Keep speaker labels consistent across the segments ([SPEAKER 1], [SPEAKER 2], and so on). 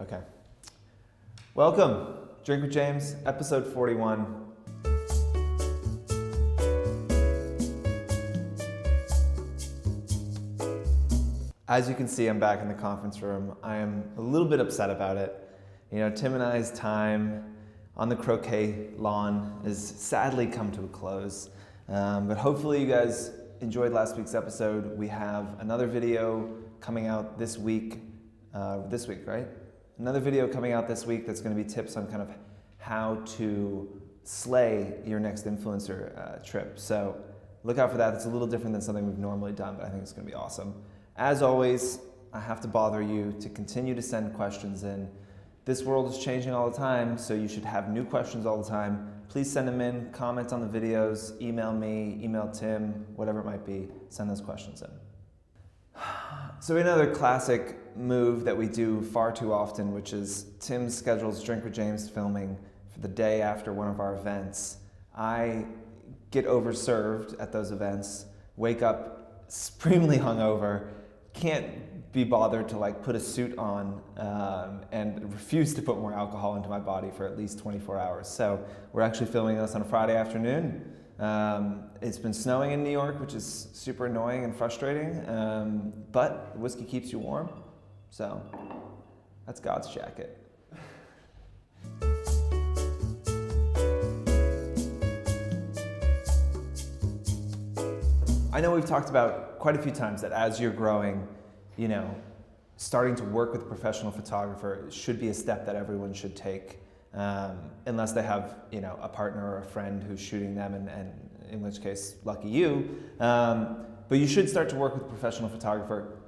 [SPEAKER 1] Okay. Welcome, Drink with James, episode 41. As you can see, I'm back in the conference room. I am a little bit upset about it. You know, Tim and I's time on the croquet lawn has sadly come to a close. But hopefully you guys enjoyed last week's episode. We have another video coming out this week. Right? Another video coming out this week that's going to be tips on kind of how to slay your next influencer trip. So look out for that. It's a little different than something we've normally done, but I think it's going to be awesome. As always, I have to bother you to continue to send questions in. This world is changing all the time, so you should have new questions all the time. Please send them in, comment on the videos, email me, email Tim, whatever it might be, send those questions in. So another classic move that we do far too often, which is Tim schedules Drink with James filming for the day after one of our events. I get overserved at those events, wake up supremely hungover, can't be bothered to like put a suit on and refuse to put more alcohol into my body for at least 24 hours. So we're actually filming this on a Friday afternoon. It's been snowing in New York, which is super annoying and frustrating, but whiskey keeps you warm, so that's God's jacket. I know we've talked about quite a few times that as you're growing, you know, starting to work with a professional photographer should be a step that everyone should take. Unless they have, you know, a partner or a friend who's shooting them, and in which case, lucky you. But you should start to work with a professional photographer.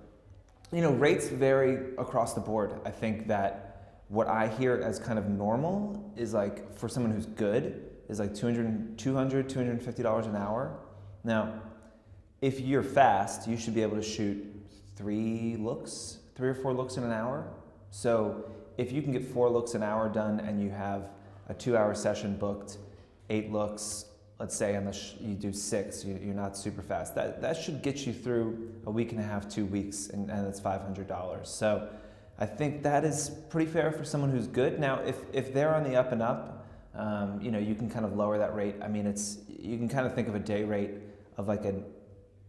[SPEAKER 1] You know, rates vary across the board. I think that what I hear as kind of normal is like, for someone who's good, is like $250 an hour. Now, if you're fast, you should be able to shoot 3 or 4 looks in an hour. So if you can get 4 looks an hour done and you have a 2-hour session booked, 8 looks, let's say you do 6, you're not super fast. That should get you through a week and a half, 2 weeks, and that's $500. So I think that is pretty fair for someone who's good. Now, if they're on the up and up, you know, you can kind of lower that rate. I mean, you can kind of think of a day rate of like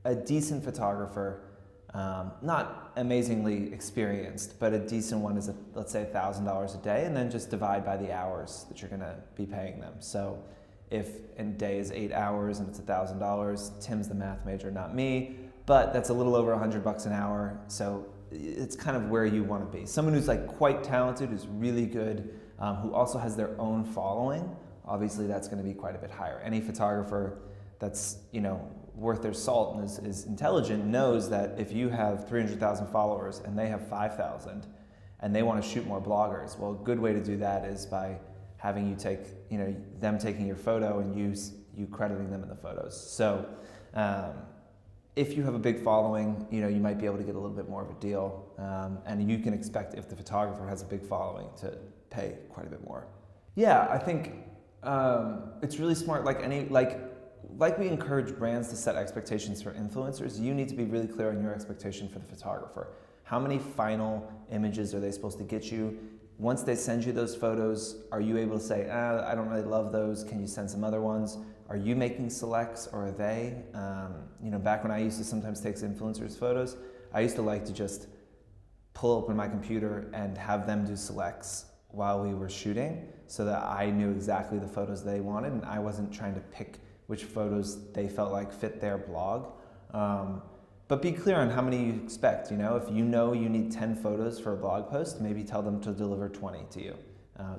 [SPEAKER 1] a decent photographer. Not amazingly experienced, but a decent one is, let's say $1,000 a day, and then just divide by the hours that you're going to be paying them. So if a day is 8 hours and it's $1,000, Tim's the math major, not me, but that's a little over $100 an hour. So it's kind of where you want to be. Someone who's like quite talented, who's really good, who also has their own following, obviously that's going to be quite a bit higher. Any photographer that's, you know, worth their salt and is intelligent knows that if you have 300,000 followers and they have 5,000 and they want to shoot more bloggers, well, a good way to do that is by having you take, you know, them taking your photo and you crediting them in the photos. So if you have a big following, you know, you might be able to get a little bit more of a deal, and you can expect, if the photographer has a big following, to pay quite a bit more. Yeah, I think it's really smart. Like we encourage brands to set expectations for influencers, you need to be really clear on your expectation for the photographer. How many final images are they supposed to get you? Once they send you those photos, are you able to say, I don't really love those, can you send some other ones? Are you making selects, or are they? You know, back when I used to sometimes take influencers' photos, I used to like to just pull open my computer and have them do selects while we were shooting, so that I knew exactly the photos they wanted, and I wasn't trying to pick which photos they felt like fit their blog. But be clear on how many you expect. You know, if you know you need 10 photos for a blog post, maybe tell them to deliver 20 to you,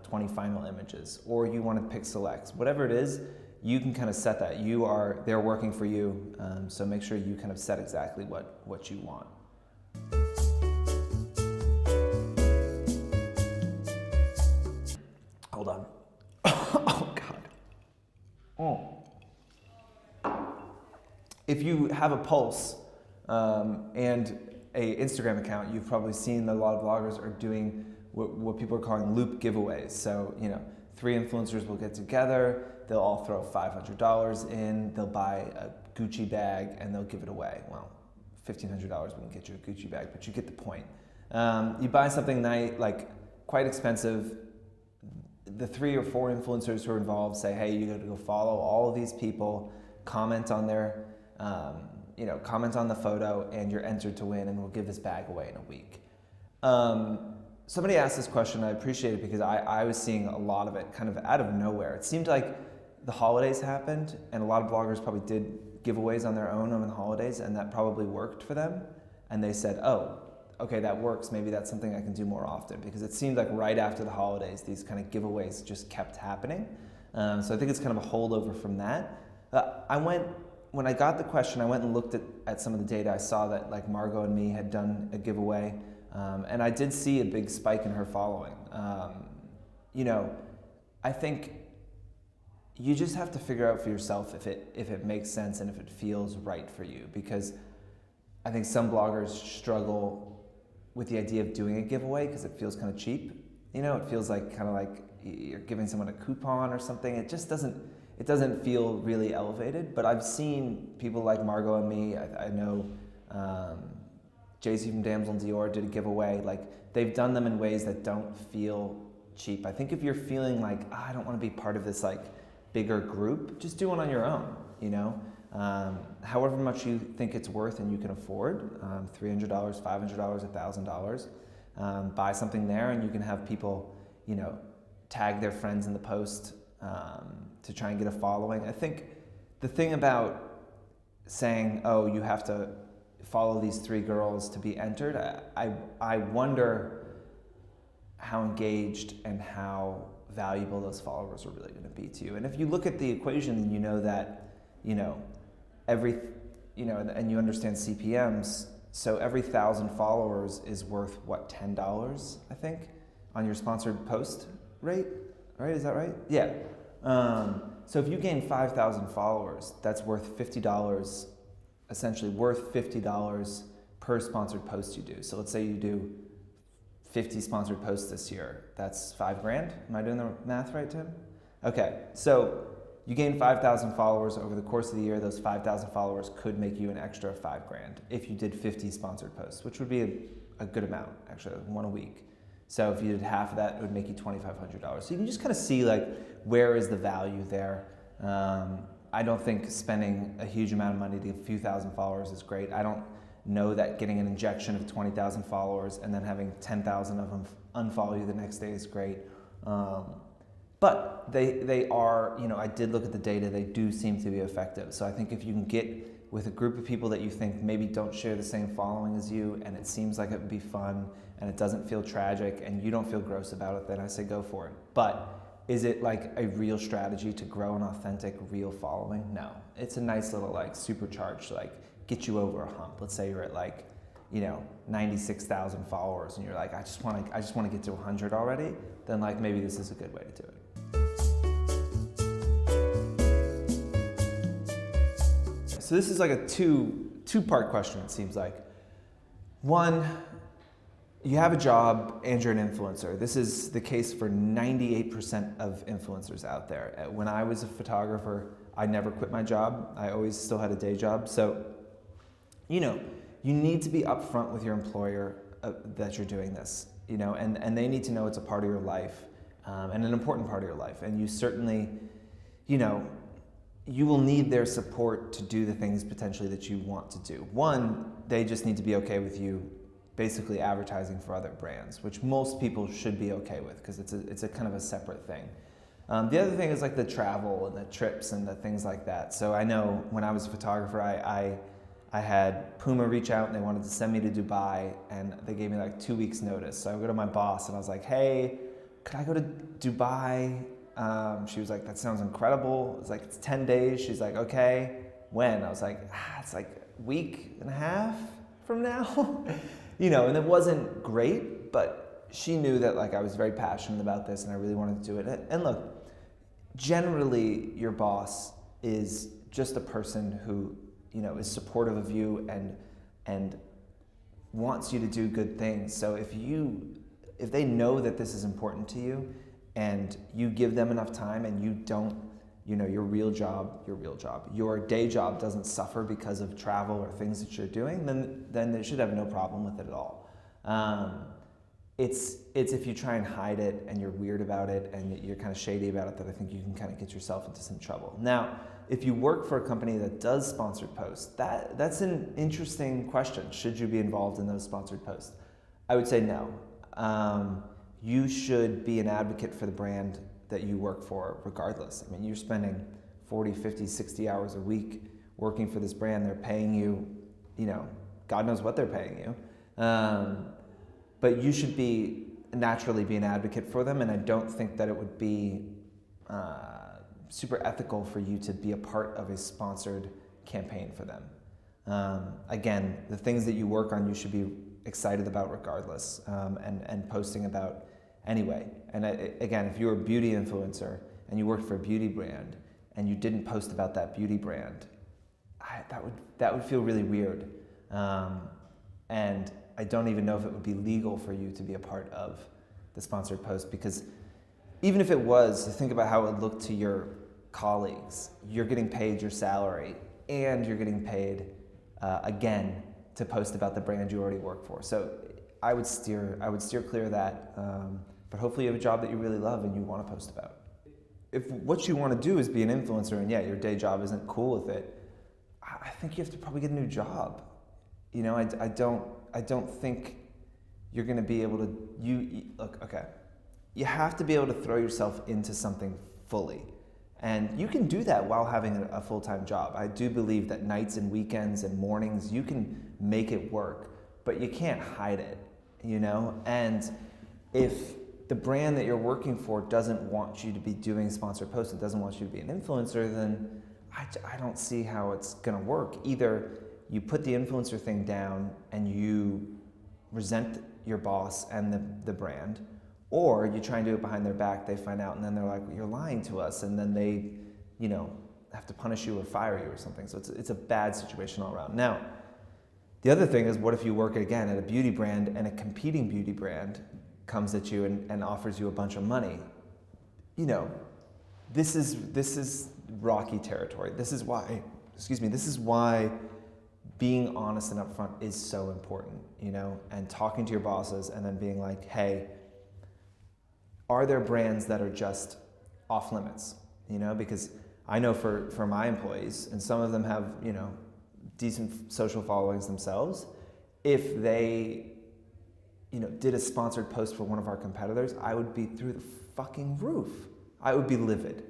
[SPEAKER 1] 20 final images, or you want to pick selects. Whatever it is, you can kind of set that. They're working for you, so make sure you kind of set exactly what you want. Hold on. Oh, God. Oh. If you have a pulse and an Instagram account, you've probably seen that a lot of bloggers are doing what people are calling loop giveaways. So, you know, 3 influencers will get together, they'll all throw $500 in, they'll buy a Gucci bag, and they'll give it away. Well, $1,500 wouldn't get you a Gucci bag, but you get the point. You buy something nice, like quite expensive. The 3 or 4 influencers who are involved say, hey, you got to go follow all of these people, comment on their, comment on the photo, and you're entered to win, and we'll give this bag away in a week. Somebody asked this question, I appreciate it, because I was seeing a lot of it kind of out of nowhere. It seemed like the holidays happened, and a lot of bloggers probably did giveaways on their own on the holidays, and that probably worked for them. And they said, oh, okay, that works. Maybe that's something I can do more often, because it seemed like right after the holidays, these kind of giveaways just kept happening. So I think it's kind of a holdover from that. When I got the question, I went and looked at some of the data. I saw that like Margot and me had done a giveaway, and I did see a big spike in her following. I think you just have to figure out for yourself if it makes sense and if it feels right for you, because I think some bloggers struggle with the idea of doing a giveaway because it feels kind of cheap. It feels like kind of like you're giving someone a coupon or something. It just doesn't feel really elevated. But I've seen people like Margot and me. I know JC from Damsel and Dior did a giveaway. Like, they've done them in ways that don't feel cheap. I think if you're feeling like, I don't want to be part of this like bigger group, just do one on your own. However much you think it's worth and you can afford, $300, $500, $1,000, buy something there, and you can have people, tag their friends in the post to try and get a following. I think the thing about saying, oh, you have to follow these 3 girls to be entered, I wonder how engaged and how valuable those followers are really going to be to you. And if you look at the equation, then you know that, and you understand CPMs, so every 1,000 followers is worth, what, $10, I think, on your sponsored post rate, right? Is that right? Yeah. So if you gain 5,000 followers, that's worth $50, essentially worth $50 per sponsored post you do. So let's say you do 50 sponsored posts this year, that's $5,000. Am I doing the math right, Tim? Okay, so you gain 5,000 followers over the course of the year. Those 5,000 followers could make you an extra $5,000 if you did 50 sponsored posts, which would be a good amount, actually, one a week. So if you did half of that, it would make you $2,500. So you can just kind of see like, where is the value there. I don't think spending a huge amount of money to get a few thousand followers is great. I don't know that getting an injection of 20,000 followers and then having 10,000 of them unfollow you the next day is great. But they are, I did look at the data, they do seem to be effective. So I think if you can get with a group of people that you think maybe don't share the same following as you, and it seems like it would be fun, and it doesn't feel tragic, and you don't feel gross about it, then I say go for it. But is it like a real strategy to grow an authentic, real following? No. It's a nice little like supercharged, like get you over a hump. Let's say you're at like, 96,000 followers, and you're like, I just want to get to 100 already. Then like maybe this is a good way to do it. So this is like a two-part question, it seems like. One, you have a job and you're an influencer. This is the case for 98% of influencers out there. When I was a photographer, I never quit my job. I always still had a day job. So, you need to be upfront with your employer that you're doing this, and they need to know it's a part of your life, and an important part of your life. And you certainly, you will need their support to do the things potentially that you want to do. One, they just need to be okay with you basically advertising for other brands, which most people should be okay with because it's a kind of a separate thing. The other thing is like the travel and the trips and the things like that. So I know when I was a photographer, I had Puma reach out and they wanted to send me to Dubai, and they gave me like 2 weeks notice. So I go to my boss and I was like, hey, could I go to Dubai? She was like, that sounds incredible. It's like, it's 10 days. She's like, okay, when? I was like, it's like a week and a half from now. And it wasn't great, but she knew that like I was very passionate about this and I really wanted to do it. And look, generally your boss is just a person who, is supportive of you and wants you to do good things. So if they know that this is important to you, and you give them enough time and you don't, your real job, your day job doesn't suffer because of travel or things that you're doing, then they should have no problem with it at all. it's if you try and hide it and you're weird about it and you're kind of shady about it, that I think you can kind of get yourself into some trouble. Now, if you work for a company that does sponsored posts, that's an interesting question. Should you be involved in those sponsored posts? I would say no. You should be an advocate for the brand that you work for regardless. I mean, you're spending 40, 50, 60 hours a week working for this brand. They're paying you, God knows what they're paying you. But you should naturally be an advocate for them, and I don't think that it would be super ethical for you to be a part of a sponsored campaign for them. Again, the things that you work on, you should be excited about regardless, and posting about anyway. And again, if you're a beauty influencer and you worked for a beauty brand and you didn't post about that beauty brand, that would feel really weird. And I don't even know if it would be legal for you to be a part of the sponsored post, because even if it was, think about how it would look to your colleagues. You're getting paid your salary and you're getting paid again to post about the brand you already work for. So I would steer clear of that, but hopefully you have a job that you really love and you want to post about. If what you want to do is be an influencer and your day job isn't cool with it, I think you have to probably get a new job. I don't think you're going to be able to, you have to be able to throw yourself into something fully. And you can do that while having a full-time job. I do believe that nights and weekends and mornings, you can make it work, but you can't hide it, And if the brand that you're working for doesn't want you to be doing sponsored posts, it doesn't want you to be an influencer, then I don't see how it's going to work. Either you put the influencer thing down and you resent your boss and the brand, or you try and do it behind their back, they find out, and then they're like, you're lying to us, and then they, have to punish you or fire you or something. So it's a bad situation all around. Now, the other thing is, what if you work again at a beauty brand and a competing beauty brand comes at you and offers you a bunch of money? This is rocky territory. This is why being honest and upfront is so important, and talking to your bosses and then being like, hey, are there brands that are just off limits? Because I know for my employees, and some of them have, decent social followings themselves, if they, did a sponsored post for one of our competitors, I would be through the fucking roof. I would be livid,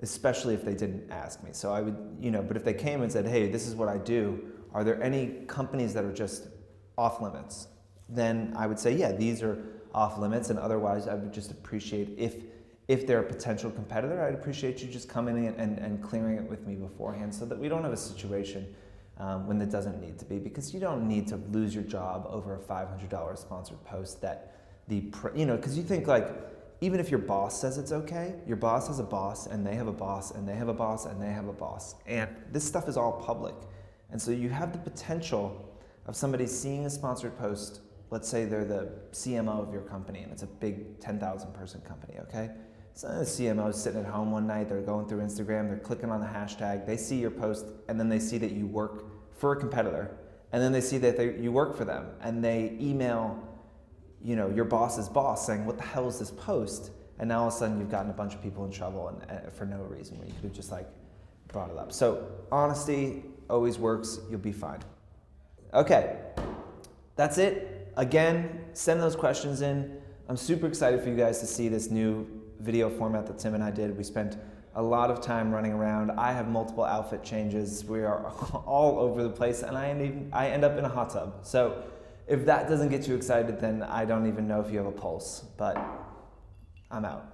[SPEAKER 1] especially if they didn't ask me. So I would, but if they came and said, hey, this is what I do, are there any companies that are just off limits? Then I would say, yeah, these are off limits, and otherwise I would just appreciate, if they're a potential competitor, I'd appreciate you just coming in and clearing it with me beforehand, so that we don't have a situation when it doesn't need to be, because you don't need to lose your job over a $500 sponsored post that because you think, like, even if your boss says it's okay, your boss has a boss, and they have a boss, and they have a boss, and they have a boss. And this stuff is all public. And so you have the potential of somebody seeing a sponsored post. Let's say they're the CMO of your company, and it's a big 10,000 person company, okay? So the CMO is sitting at home one night, they're going through Instagram, they're clicking on the hashtag, they see your post, and then they see that you work for a competitor, and then they see that you work for them, and they email your boss's boss saying, what the hell is this post? And now all of a sudden you've gotten a bunch of people in trouble and for no reason, when you could have just brought it up. So honesty always works, you'll be fine. Okay, that's it. Again, send those questions in. I'm super excited for you guys to see this new video format that Tim and I did. We spent a lot of time running around. I have multiple outfit changes. We are all over the place, and I end up in a hot tub. So if that doesn't get you excited, then I don't even know if you have a pulse, but I'm out.